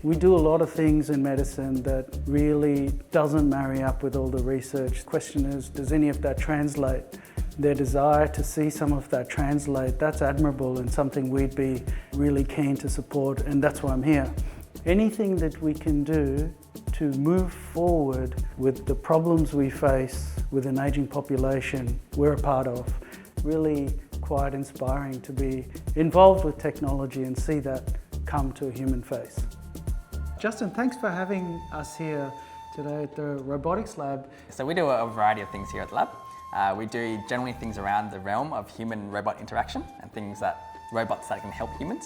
We do a lot of things in medicine that really doesn't marry up with all the research. The question is, does any of that translate? Their desire to see some of that translate, that's admirable and something we'd be really keen to support, and that's why I'm here. Anything that we can do to move forward with the problems we face with an ageing population, we're a part of. Really quite inspiring to be involved with technology and see that come to a human face. Justin, thanks for having us here today at the Robotics Lab. So we do a variety of things here at the lab. We do generally things around the realm of human-robot interaction and robots that can help humans.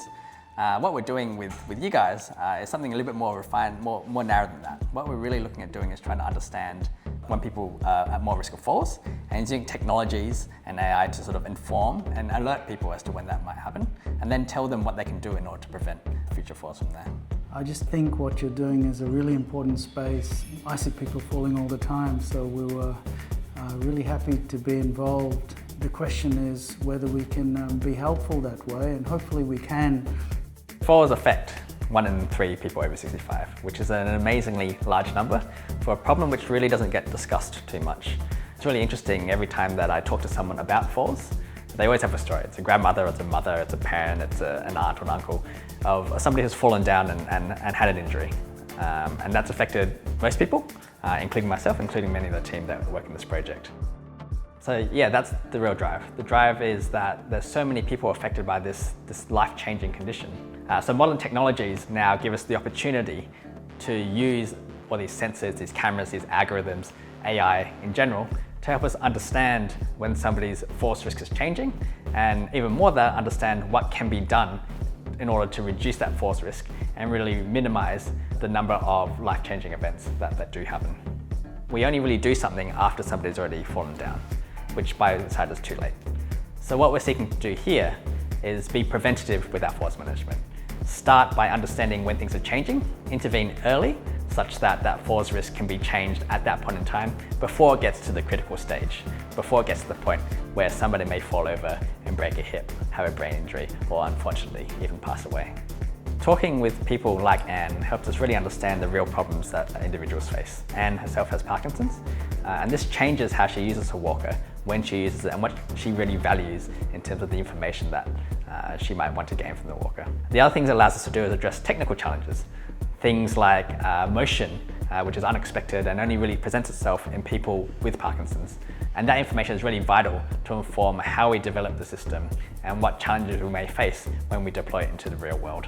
What we're doing with you guys is something a little bit more refined, more narrow than that. What we're really looking at doing is trying to understand when people are at more risk of falls, and using technologies and AI to sort of inform and alert people as to when that might happen, and then tell them what they can do in order to prevent future falls from there. I just think what you're doing is a really important space. I see people falling all the time, so we were really happy to be involved. The question is whether we can be helpful that way, and hopefully we can. Falls affect 1 in 3 people over 65, which is an amazingly large number for a problem which really doesn't get discussed too much. It's really interesting every time that I talk to someone about falls. They always have a story. It's a grandmother, it's a mother, it's a parent, it's an aunt or an uncle of somebody who's fallen down and had an injury. And that's affected most people, including myself, including many of the team that work in this project. So yeah, that's the real drive. The drive is that there's so many people affected by this life-changing condition. So modern technologies now give us the opportunity to use all these sensors, these cameras, these algorithms, AI in general, to help us understand when somebody's falls risk is changing, and even more than that, understand what can be done in order to reduce that falls risk and really minimize the number of life-changing events that do happen. We only really do something after somebody's already fallen down, which by its side is too late. So what we're seeking to do here is be preventative with our falls management. Start by understanding when things are changing, intervene early, such that that falls risk can be changed at that point in time before it gets to the critical stage, before it gets to the point where somebody may fall over and break a hip, have a brain injury, or unfortunately even pass away. Talking with people like Anne helps us really understand the real problems that individuals face. Anne herself has Parkinson's, and this changes how she uses her walker, when she uses it, and what she really values in terms of the information that she might want to gain from the walker. The other things it allows us to do is address technical challenges. Things like motion, which is unexpected and only really presents itself in people with Parkinson's. And that information is really vital to inform how we develop the system and what challenges we may face when we deploy it into the real world.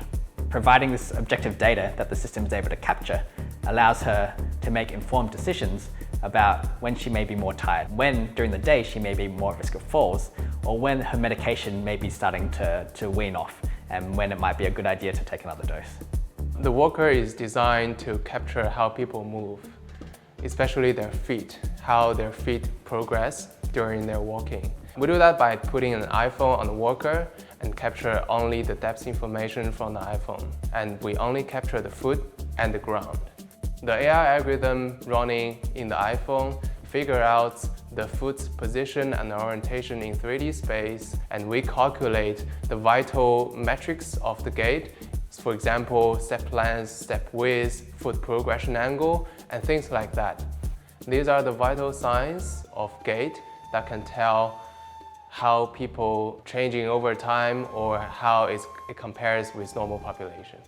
Providing this objective data that the system is able to capture allows her to make informed decisions about when she may be more tired, when during the day she may be more at risk of falls, or when her medication may be starting to wean off, and when it might be a good idea to take another dose. The walker is designed to capture how people move, especially their feet, how their feet progress during their walking. We do that by putting an iPhone on the walker and capture only the depth information from the iPhone. And we only capture the foot and the ground. The AI algorithm running in the iPhone figure out the foot's position and orientation in 3D space, and we calculate the vital metrics of the gait. For example, step length, step width, foot progression angle, and things like that. These are the vital signs of gait that can tell how people changing over time or how it compares with normal population.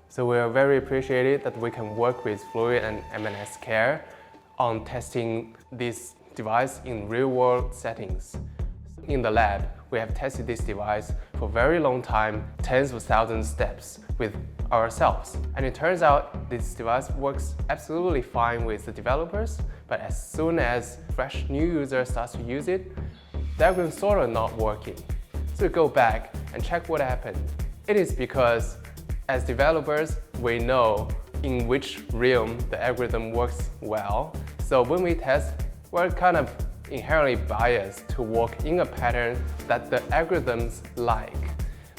So we are very appreciated that we can work with Fluid and M&S Care on testing this device in real-world settings. In the lab, we have tested this device for a very long time, tens of thousands of steps with ourselves. And it turns out this device works absolutely fine with the developers, but as soon as fresh new user starts to use it, the algorithm sort of not working. So we go back and check what happened. It is because as developers, we know in which realm the algorithm works well. So when we test, we're kind of inherently biased to work in a pattern that the algorithms like.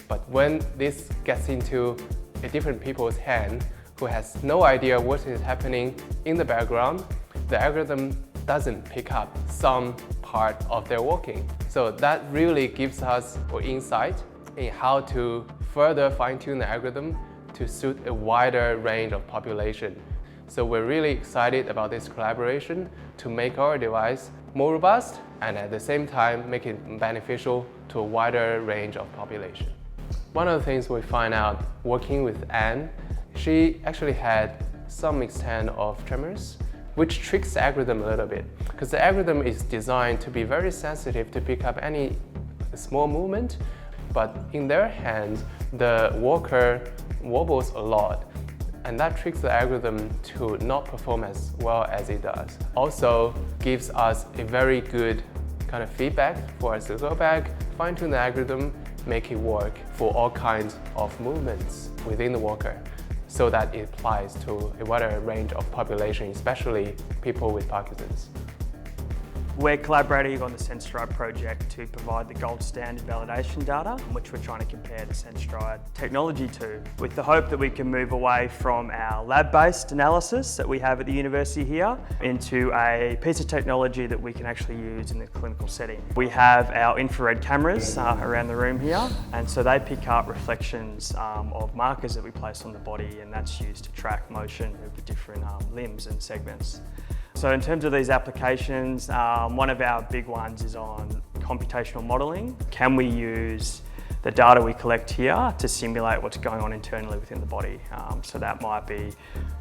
But when this gets into a different people's hand who has no idea what is happening in the background, the algorithm doesn't pick up some part of their walking. So that really gives us insight in how to further fine-tune the algorithm to suit a wider range of population. So we're really excited about this collaboration to make our device more robust and at the same time make it beneficial to a wider range of population. One of the things we find out working with Anne, she actually had some extent of tremors, which tricks the algorithm a little bit, because the algorithm is designed to be very sensitive to pick up any small movement, but in their hands, the walker wobbles a lot, and that tricks the algorithm to not perform as well as it does. Also gives us a very good kind of feedback for us to go back, fine-tune the algorithm, make it work for all kinds of movements within the walker, so that it applies to a wider range of population, especially people with Parkinson's. We're collaborating on the Senstride project to provide the gold standard validation data, which we're trying to compare the Senstride technology to, with the hope that we can move away from our lab-based analysis that we have at the university here into a piece of technology that we can actually use in the clinical setting. We have our infrared cameras around the room here, and so they pick up reflections of markers that we place on the body, and that's used to track motion of the different limbs and segments. So in terms of these applications, one of our big ones is on computational modelling. Can we use the data we collect here to simulate what's going on internally within the body? So that might be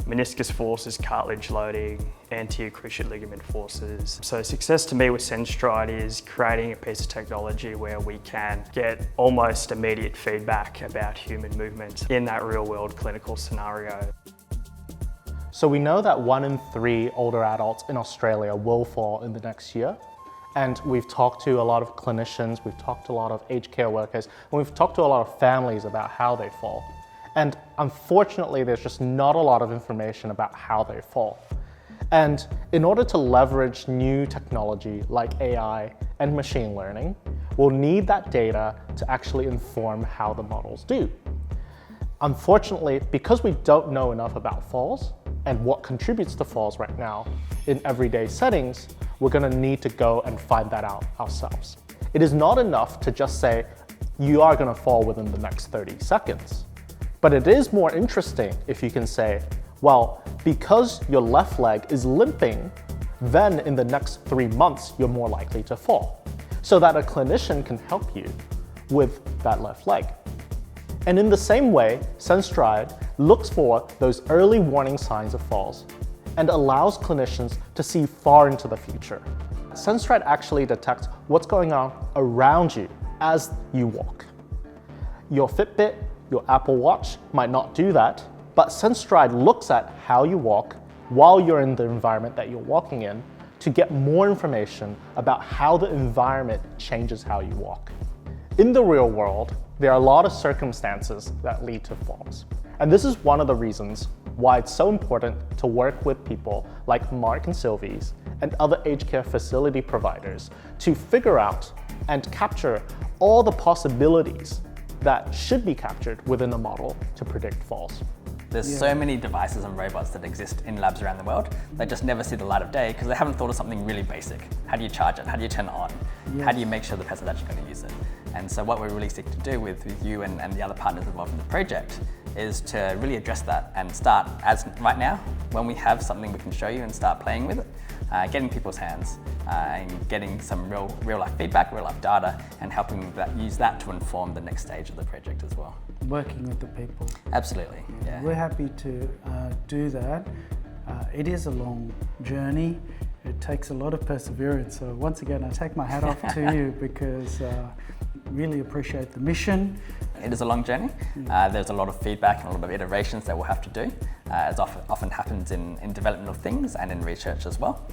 meniscus forces, cartilage loading, anterior cruciate ligament forces. So success to me with Senstride is creating a piece of technology where we can get almost immediate feedback about human movement in that real-world clinical scenario. So we know that 1 in 3 older adults in Australia will fall in the next year. And we've talked to a lot of clinicians, we've talked to a lot of aged care workers, and we've talked to a lot of families about how they fall. And unfortunately, there's just not a lot of information about how they fall. And in order to leverage new technology like AI and machine learning, we'll need that data to actually inform how the models do. Unfortunately, because we don't know enough about falls and what contributes to falls right now in everyday settings, we're going to need to go and find that out ourselves. It is not enough to just say, you are going to fall within the next 30 seconds. But it is more interesting if you can say, well, because your left leg is limping, then in the next 3 months, you're more likely to fall. So that a clinician can help you with that left leg. And in the same way, Senstride looks for those early warning signs of falls and allows clinicians to see far into the future. Senstride actually detects what's going on around you as you walk. Your Fitbit, your Apple Watch might not do that, but Senstride looks at how you walk while you're in the environment that you're walking in to get more information about how the environment changes how you walk. In the real world, there are a lot of circumstances that lead to falls. And this is one of the reasons why it's so important to work with people like Mark and Sylvie's and other aged care facility providers to figure out and capture all the possibilities that should be captured within a model to predict falls. There's so many devices and robots that exist in labs around the world that just never see the light of day because they haven't thought of something really basic. How do you charge it? How do you turn it on? How do you make sure the person's actually going to use it? And so what we're really seeking to do with you and the other partners involved in the project is to really address that and start, as right now, when we have something we can show you and start playing with it, getting people's hands and getting some real life feedback, real life data, and helping use that to inform the next stage of the project as well. Working with the people. Absolutely, yeah. We're happy to do that. It is a long journey. It takes a lot of perseverance. So once again, I take my hat off to you because really appreciate the mission. It is a long journey. There's a lot of feedback and a lot of iterations that we'll have to do, as often happens in development of things and in research as well.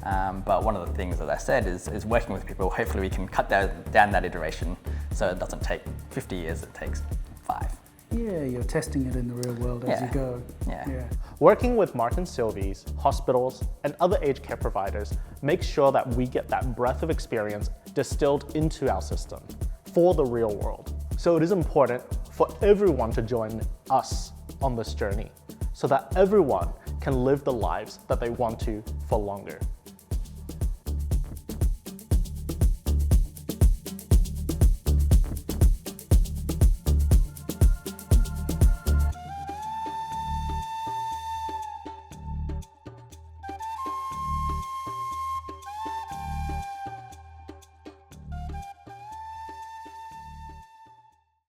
But one of the things, as I said, is working with people. Hopefully we can cut down that iteration so it doesn't take 50 years, it takes 5. Yeah, you're testing it in the real world as you go. Yeah. Working with Mark and Sylvie's, hospitals, and other aged care providers makes sure that we get that breadth of experience distilled into our system for the real world. So it is important for everyone to join us on this journey so that everyone can live the lives that they want to for longer.